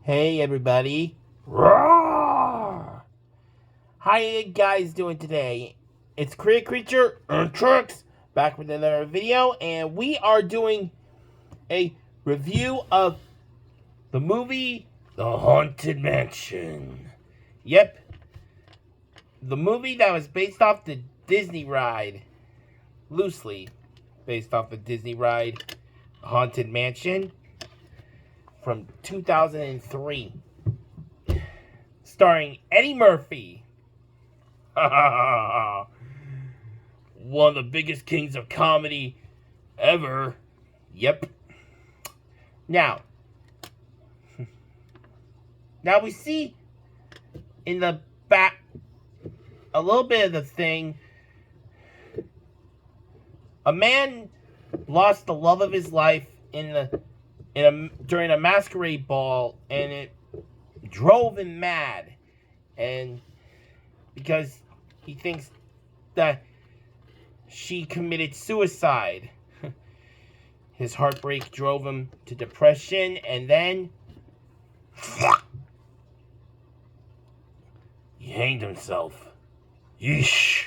Hey everybody. Roar! How you guys doing today? It's Korea Creature and Tricks back with another video, and we are doing a review of the movie The Haunted Mansion. Yep. The movie that was based off the Disney ride. Loosely based off the Disney ride Haunted Mansion from 2003. Starring Eddie Murphy. One of the biggest kings of comedy ever. Yep. Now we see in the back a little bit of the thing. A man lost the love of his life during a masquerade ball, and it drove him mad. And because he thinks that she committed suicide. His heartbreak drove him to depression, and then he hanged himself. Yeesh.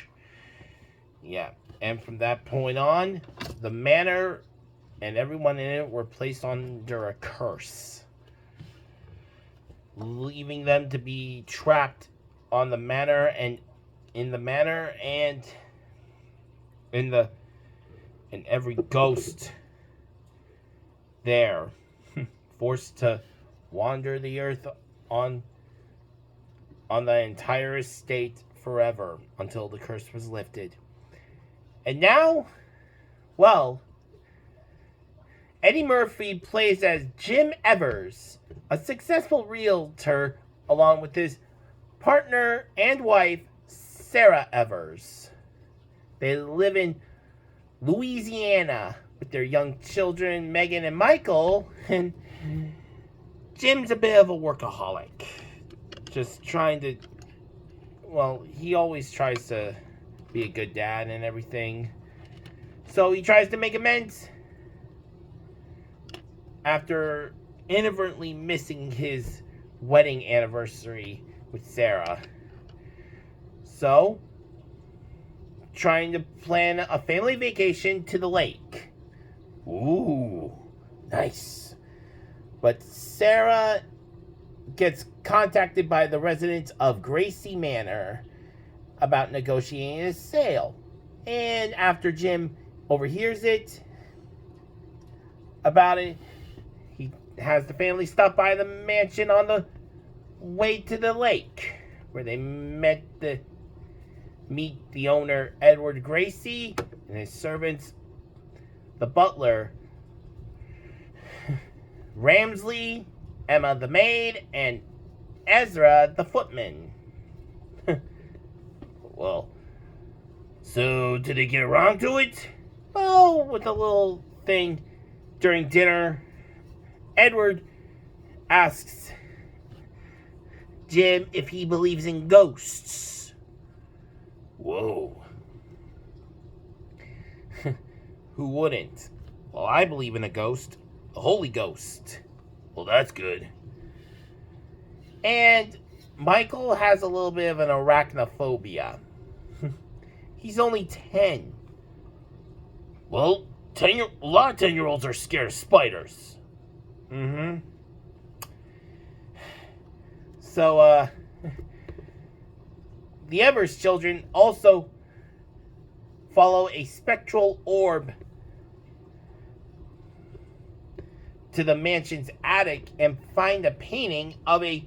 Yeah, and from that point on, the manor and everyone in it were placed under a curse, leaving them to be trapped on the manor and in the manor and in every ghost there, forced to wander the earth on the entire estate forever until the curse was lifted. And now, well, Eddie Murphy plays as Jim Evers, a successful realtor, along with his partner and wife, Sara Evers. They live in Louisiana with their young children, Megan and Michael, and Jim's a bit of a workaholic. Just trying to, well, he always tries to be a good dad and everything. So he tries to make amends after inadvertently missing his wedding anniversary with Sarah. So, trying to plan a family vacation to the lake. Ooh, nice. But Sarah gets contacted by the residents of Gracie Manor about negotiating a sale. And after Jim overhears it, he has the family stop by the mansion on the way to the lake, where they meet the owner, Edward Gracie, and his servants, the butler, Ramsley, Emma the maid, and Ezra the footman. Well, so did they get around to it? Well, with a little thing during dinner, Edward asks Jim if he believes in ghosts. Whoa. Who wouldn't? Well, I believe in a ghost. The Holy Ghost. Well, that's good. And Michael has a little bit of an arachnophobia. He's only 10. Well, a lot of 10-year-olds are scared of spiders. Mm-hmm. So, the Evers children also follow a spectral orb to the mansion's attic and find a painting of a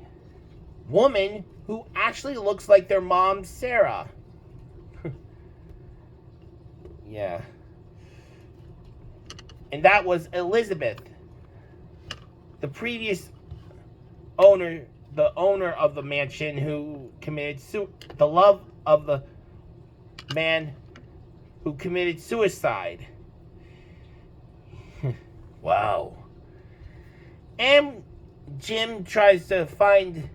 woman who actually looks like their mom, Sarah. Yeah. And that was Elizabeth, the previous owner, the owner of the mansion, who committed the love of the man who committed suicide. Wow. And Jim tries to find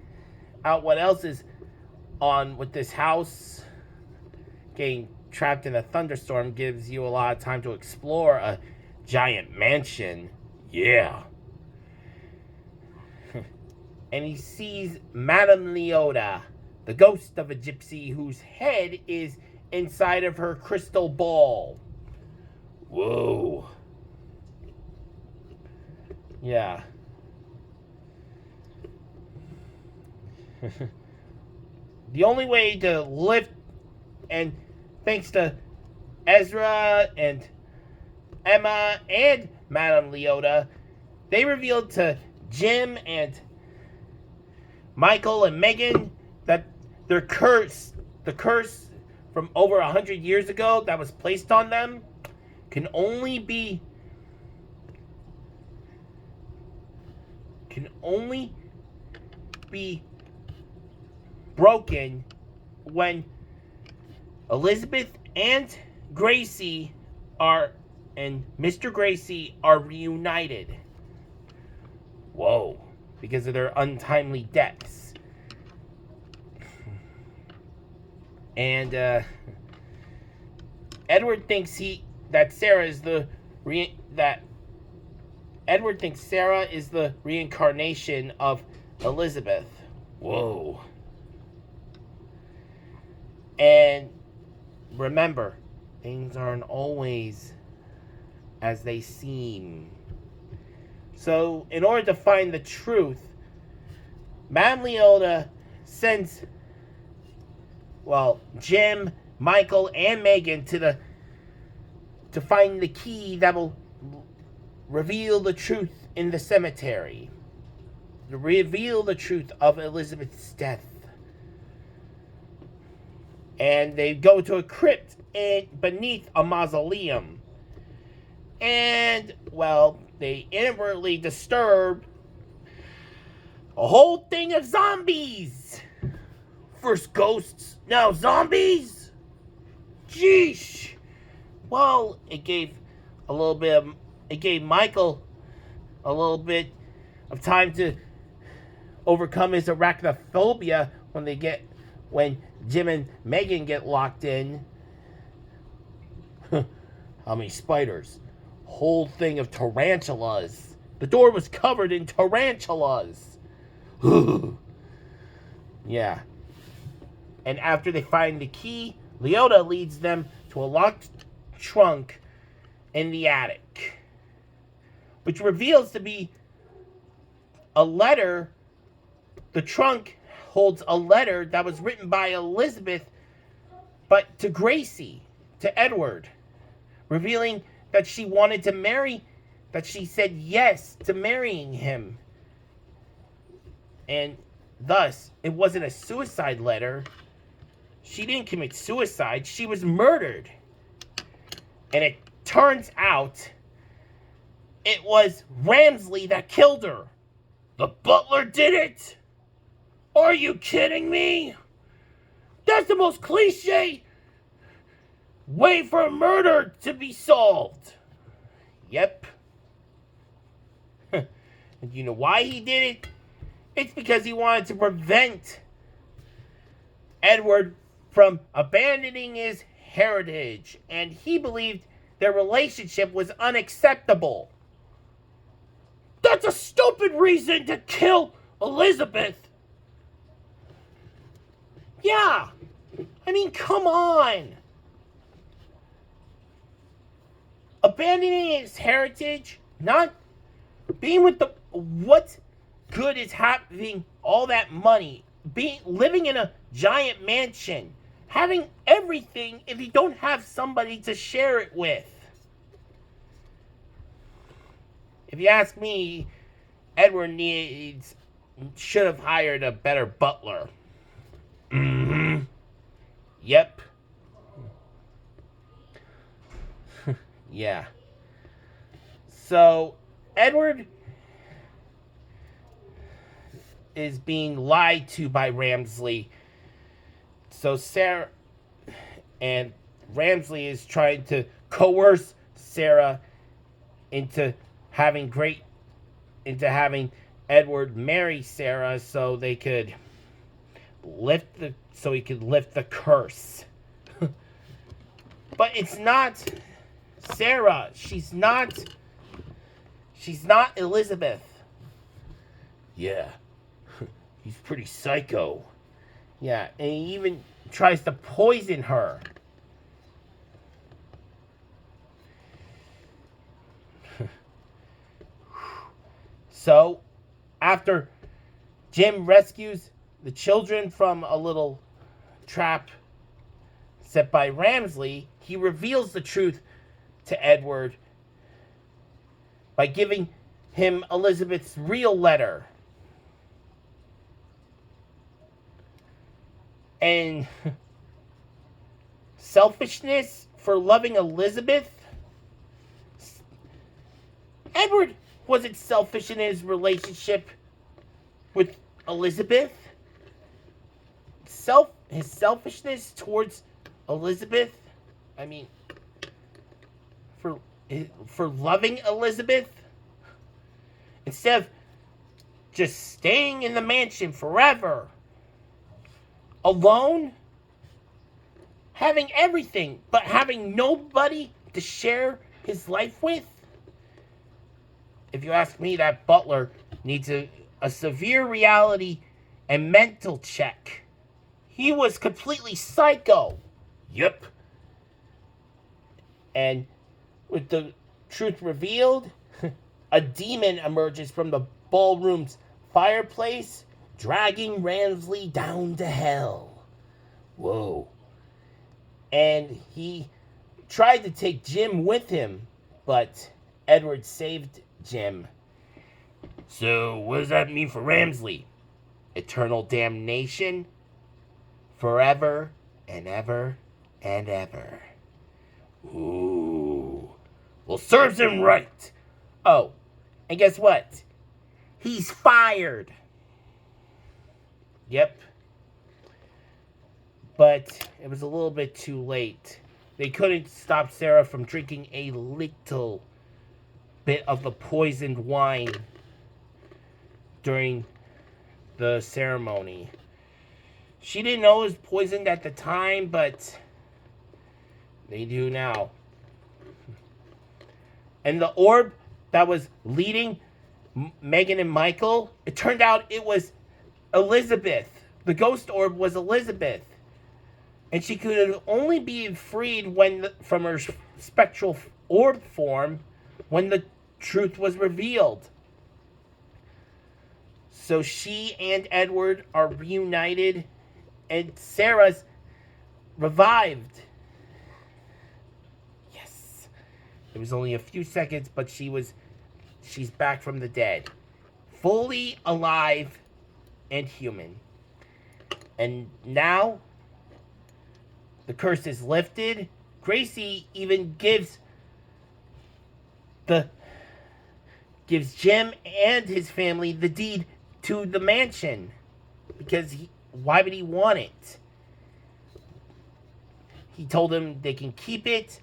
out what else is on with this house. Getting trapped in a thunderstorm gives you a lot of time to explore a giant mansion. Yeah. and he sees Madame Leota, the ghost of a gypsy whose head is inside of her crystal ball. Whoa. Yeah. The only way to lift, and thanks to Ezra and Emma and Madame Leota, they revealed to Jim and Michael and Megan that their curse, the curse from over 100 years ago that was placed on them, can only be broken when Elizabeth and Gracie and Mr. Gracie are reunited. Whoa. Because of their untimely deaths. And Edward thinks Sarah is the reincarnation of Elizabeth. Whoa. And remember, things aren't always as they seem. So, in order to find the truth, Madame Leota sends, Jim, Michael, and Megan to find the key that will reveal the truth in the cemetery. To reveal the truth of Elizabeth's death. And they go to a crypt beneath a mausoleum. And, they inadvertently disturb a whole thing of zombies. First ghosts, now zombies? Jeesh. Well, it gave Michael a little bit of time to overcome his arachnophobia when Jim and Megan get locked in. How many spiders? Whole thing of tarantulas. The door was covered in tarantulas. Yeah. And after they find the key, Leota leads them to a locked trunk in the attic, which reveals to be a letter. The trunk holds a letter that was written by Elizabeth, but to Gracie, to Edward, revealing that she wanted to marry, that she said yes to marrying him. And thus, it wasn't a suicide letter. She didn't commit suicide. She was murdered. And it turns out it was Ramsley that killed her. The butler did it? Are you kidding me? That's the most cliche way for a murder to be solved. Yep. And you know why he did it? It's because he wanted to prevent Edward from abandoning his heritage, and he believed their relationship was unacceptable. That's a stupid reason to kill Elizabeth. Yeah. I mean, come on. Abandoning his heritage, not being with what good is having all that money, living in a giant mansion, having everything if you don't have somebody to share it with. If you ask me, Edward should have hired a better butler. Mm-hmm. Yep. Yeah. So, Edward is being lied to by Ramsley. So Sarah and Ramsley is trying to coerce Sarah into having Edward marry Sarah so he could lift the curse. But it's not Sarah. She's not Elizabeth. Yeah. He's pretty psycho. Yeah, and he even tries to poison her. So, after Jim rescues the children from a little trap set by Ramsley, he reveals the truth to Edward by giving him Elizabeth's real letter. And selfishness for loving Elizabeth. Edward wasn't selfish in his relationship with Elizabeth. His selfishness towards Elizabeth, I mean, for loving Elizabeth, instead of just staying in the mansion forever, alone, having everything, but having nobody to share his life with. If you ask me, that butler needs a severe reality and mental check. He was completely psycho. Yep. And with the truth revealed, a demon emerges from the ballroom's fireplace, dragging Ramsley down to hell. Whoa. And he tried to take Jim with him, but Edward saved Jim. So, what does that mean for Ramsley? Eternal damnation? Forever and ever and ever. Ooh. Well, serves him right. Oh, and guess what? He's fired. Yep. But it was a little bit too late. They couldn't stop Sara from drinking a little bit of the poisoned wine during the ceremony. She didn't know it was poisoned at the time, but they do now. And the orb that was leading Meghan and Michael, it turned out it was Elizabeth. The ghost orb was Elizabeth. And she could only be freed from her spectral orb form when the truth was revealed. So she and Edward are reunited, and Sara's revived. Yes. It was only a few seconds, but she's back from the dead. Fully alive and human. And now the curse is lifted. Gracie even gives Jim and his family the deed to the mansion, because why would he want it? He told them they can keep it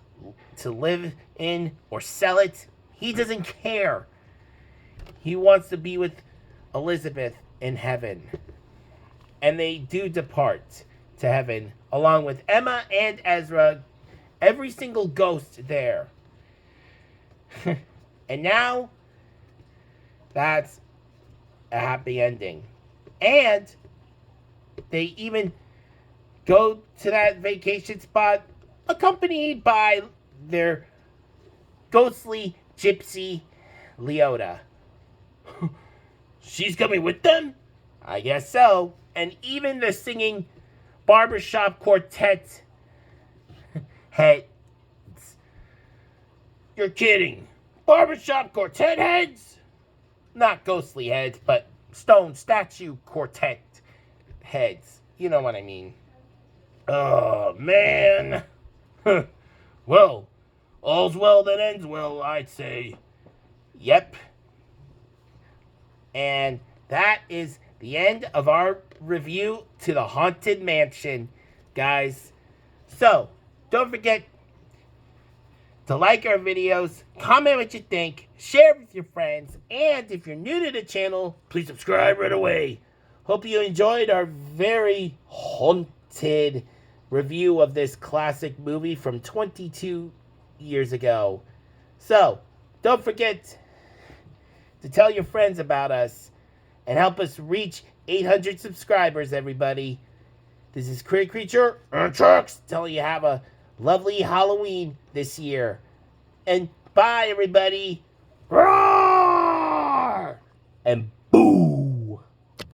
to live in or sell it. He doesn't care. He wants to be with Elizabeth in heaven. And they do depart to heaven along with Emma and Ezra, every single ghost there. And now that's a happy ending. And they even go to that vacation spot accompanied by their ghostly gypsy, Leota. She's coming with them? I guess so. And even the singing barbershop quartet heads. You're kidding. Barbershop quartet heads? Not ghostly heads, but stone statue quartet heads. You know what I mean. Oh, man. Well, all's well that ends well, I'd say. Yep. And that is the end of our review to the Haunted Mansion, guys. So, don't forget to like our videos, comment what you think, share with your friends, and if you're new to the channel, please subscribe right away. Hope you enjoyed our very haunted review of this classic movie from 22 years ago. So, don't forget to tell your friends about us, and help us reach 800 subscribers, everybody. This is Crit Creature and Trucks telling you have a lovely Halloween this year. And bye, everybody. Roar! And boom!